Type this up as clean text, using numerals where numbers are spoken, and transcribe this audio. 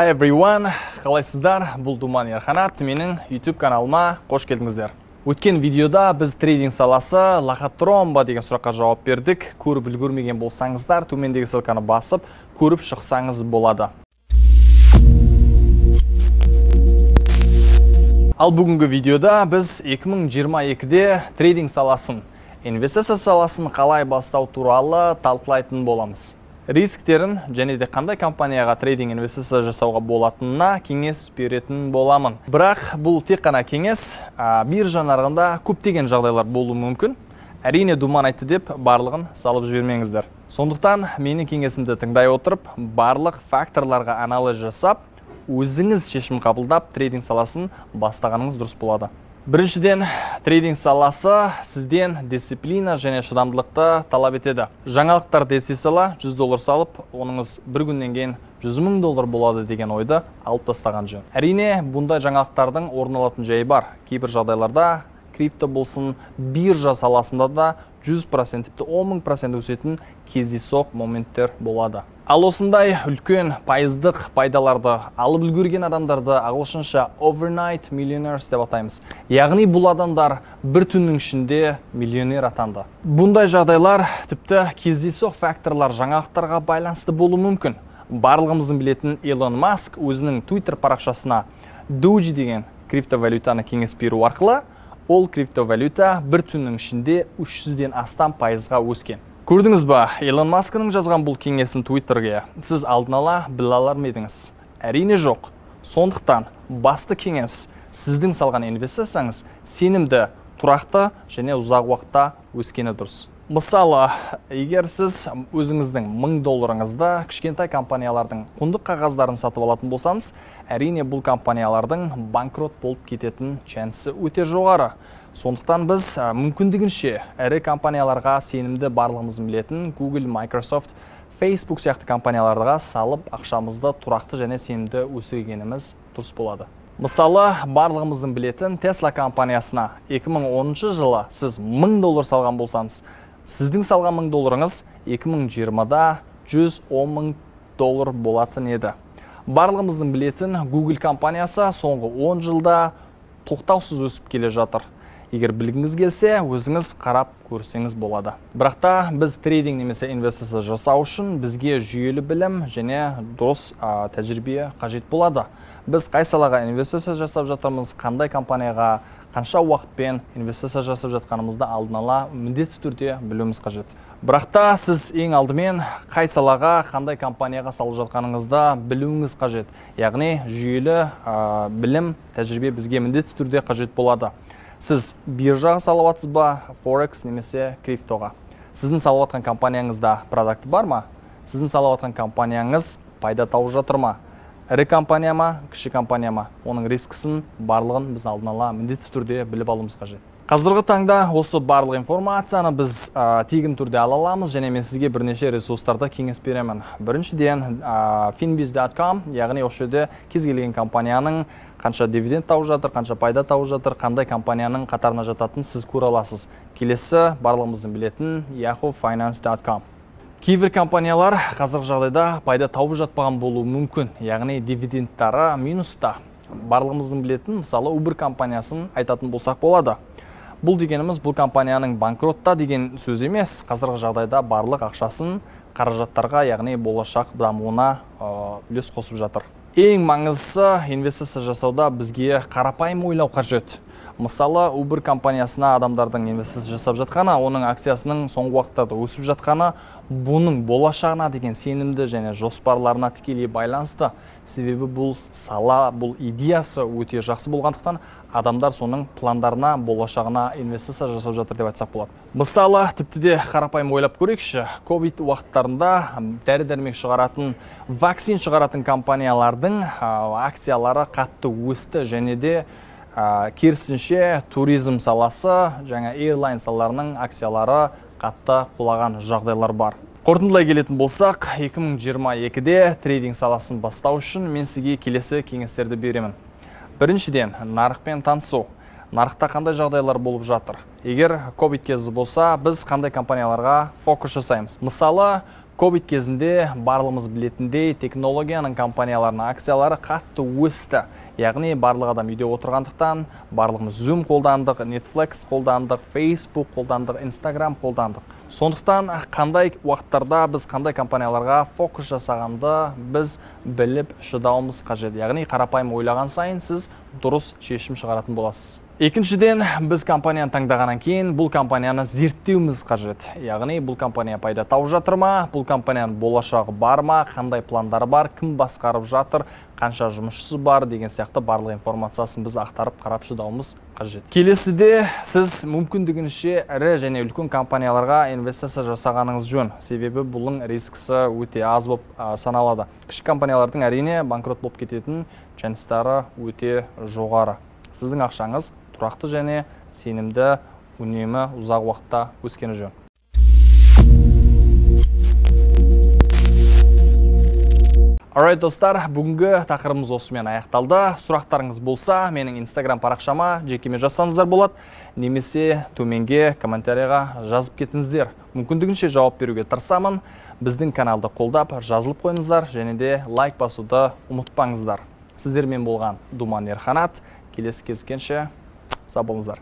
Hi everyone, қалайсыздар? Бұл Думан Ерханат, менің YouTube каналыма қош келдіңіздер. Өткен видеода біз трейдинг саласы лохотрон ба деген сұраққа жауап бердік. Көріп үлгермеген болсаңыздар, төмендегі ссылканы басып, көріп шықсаңыз болады. Ал бүгінгі видеода біз 2022-де трейдинг саласын, инвестиция саласын қалай бастау туралы талқылайтын боламыз. Рисктерін және де қандай компанияға трейдинг инвестиция жасауға болатынына кеңес беретін боламын. Бірақ бұл тек қана кеңес, биржа нарығында көптеген жағдайлар болуы мүмкін. Әрине Думан айтты деп барлығын салып жібермеңіздер. Сондықтан менің кеңесімді тыңдай отырып, барлық факторларға анализ жасап, өзіңіз шешім қабылдап трейдинг саласын бастағаныңыз дұрыс болады. Біріншіден, трейдинг саласы сізден дисциплина және шыдамдылықты талап етеді. Жаңалықтарды ести сала $100 салып, оныңыз бір күннен кейін $100,000 болады деген ойды алып тастаған жөн. Әрине, бұндай жаңалықтардың орын алатын жайы бар. Кейбір жағдайларда крипто болсын, биржа саласында да 100%, тіпті 10,000% өсетін кездейсоқ моменттер болады. Ал осындай үлкен пайыздық пайдаларды алып үлгерген адамдарды ағылшынша overnight millionaires деп атаймыз. Яғни бұл адамдар бір түннің ішінде миллионер атанды. Бұндай жағдайлар тіпті кездейсоқ факторлар жаңалықтарға байланысты болуы мүмкін. Барлығымыздың білетін Илон Маск өзінің Twitter парақшасына Doge деген криптовалютаны кеңес беру арқылы, ол криптовалюта бір түннің ішінде 300-ден астам пайызға өскен. Көрдіңіз ба, Илон Маскының жазған бұл кеңесін Twitterге сіз алдын ала біле алар ма едіңіз? Әрине жоқ. Сондықтан басты кеңес сіздің салған инвестицияңыз сенімді, тұрақты және ұзақ уақытта өскені дұрыс. Мысалы, егер сіз өзіңіздің $1000-ыңызды кішкентай компаниялардың құндық қағаздарын сатып алатын болсаңыз, әрине бұл компаниялардың банкрот болып кететін шансы өте жоғары. Сондықтан біз мүмкіндігінше ірі компанияларға сенімді барлығымыздың білетін Google, Microsoft, Facebook сияқты компанияларға салып ақшамызды тұрақты және сенімді өсіргеніміз дұрыс болады. Мысалы, барлығымыздың білетін Tesla компаниясына 2010 жылы сіз $1000 салған болсаңыз, сіздің салған $1000-ыңыз 2020-да $110,000 болатын еді. Барлығымыздың білетін Google компаниясы соңғы 10 жылда тоқтаусыз өсіп келе жатыр. Егер білгіңіз келсе, өзіңіз қарап көрсеңіз болады. Бірақ та біз трейдинг немесе инвестиция жасау үшін бізге жүйелі білім және дұрыс тәжірибе қажет болады. Біз қай салаға инвестиция жасап жатырмыз, қандай компанияға, қанша уақытпен инвестиция жасап жатқанымызды алдын ала міндетті түрде білуіміз қажет. Бірақ та сіз ең алдымен қай салаға, қандай компанияға салып жатқаныңызды білуіңіз қажет. Яғни жүйелі білім, тәжірибе бізге міндетті түрде қажет болады. Сіз биржаға салып жатсыз ба, Forex немесе криптоға? Сіздің салып жатқан компанияңызда продукт бар ма? Сіздің салып жатқан компанияңыз пайда тауып жатыр ма? Ірі компания ма, кіші компания ма? Оның рискісін барлығын біз алдын ала міндетті түрде біліп алуымыз қажет. Қазіргі таңда осы барлық информацияны біз тегін түрде ала аламыз және мен сізге бірнеше ресурстарды кеңес беремін. Біріншіден finbiz.com, яғни осы жерде кез келген компанияның қанша дивиденд тауып жатыр, қанша пайда тауып жатыр, қандай компанияның қатарына жататынын сіз көре аласыз. Келесі барлығымыздың білетін yahoofinance.com. Кейбір компаниялар қазіргі жағдайда пайда тауып жатпаған болуы мүмкін, яғни дивидендтары минуста. Барлығымыздың білетін, мысалы, Uber компаниясын айтатын болсақ болады. Бұл дегеніміз бұл компанияның банкротта деген сөз емес, қазіргі жағдайда барлық ақшасын қаражаттарға, яғни болашақ дамуына үлес қосып жатыр. Ең маңыздысы инвестиция жасауда бізге қарапайым ойлау қажет. Мысалы, Uber компаниясына адамдардың инвестиция жасап жатқаны, оның акциясының соңғы уақыттарда өсіп жатқаны, бұның болашағына деген сенімді және жоспарларына тікелей байланысты. Себебі бұл сала, бұл идеясы өте жақсы болғандықтан, адамдар соның пландарына, болашағына инвестиция жасап жатыр деп айтсақ болады. Мысалы, тіпті де қарапайым ойлап көрейікші, ковид уақыттарында дәрі-дәрмек шығаратын, вакцин шығаратын компаниялардың акциялары қатты өсті және де керісінше туризм саласы, жаңа airline салаларының акциялары қатты құлаған жағдайлар бар. Қорытындылай келетін болсақ, 2022-де трейдинг саласын бастау үшін мен сізге келесі кеңестерді беремін. Біріншіден, нарықпен танысу. Нарықта қандай жағдайлар болып жатыр? Егер ковид кезі болса, біз қандай компанияларға фокус жасаймыз? Мысалы, Ковид кезінде барлығымыз білетіндей технологияның компанияларының акциялары қатты өсті. Яғни барлық адам үйде отырғандықтан барлығымыз Zoom қолдандық, Netflix қолдандық, Facebook қолдандық, Instagram қолдандық. Сондықтан қандай уақыттарда біз қандай компанияларға фокус жасағанды біз біліп шыдауымыз қажет. Яғни қарапайым ойлаған сайын сіз дұрыс шешім шығаратын боласыз. Екіншіден, біз компанияны таңдағаннан кейін бұл компанияны зерттеуіміз қажет. Яғни бұл компания пайда тауып жатыр ма, бұл компанияның болашағы бар ма, қандай пландары бар, кім басқарып жатыр, қанша жұмысшысы бар деген сияқты барлық информациясын біз ақтарып қарап шыдауымыз қажет. Келесіде сіз мүмкіндігінше ірі және үлкен компанияларға инвестиция жасағаныңыз жөн. Себебі бұның рискісі өте аз болып саналады. Кіші компаниялардың әрине банкрот болып кететін шанстары өте жоғары. Сіздің ақшаңыз тұрақты және сенімді үнемі ұзақ уақытта өскені жөн. Alright, достар, бүгінгі тақырыбымыз осымен аяқталды. Сұрақтарыңыз болса, менің Instagram парақшама жекеме жазсаңыздар болады, немесе төменге комментарияға жазып кетіңіздер. Мүмкіндігінше жауап беруге тырысамын. Біздің каналды қолдап, жазылып қойыңыздар, және де лайк басуды ұмытпаңыздар. Сіздермен болған Думан Ерханат. Келесі кездескенше сау болыңыздар.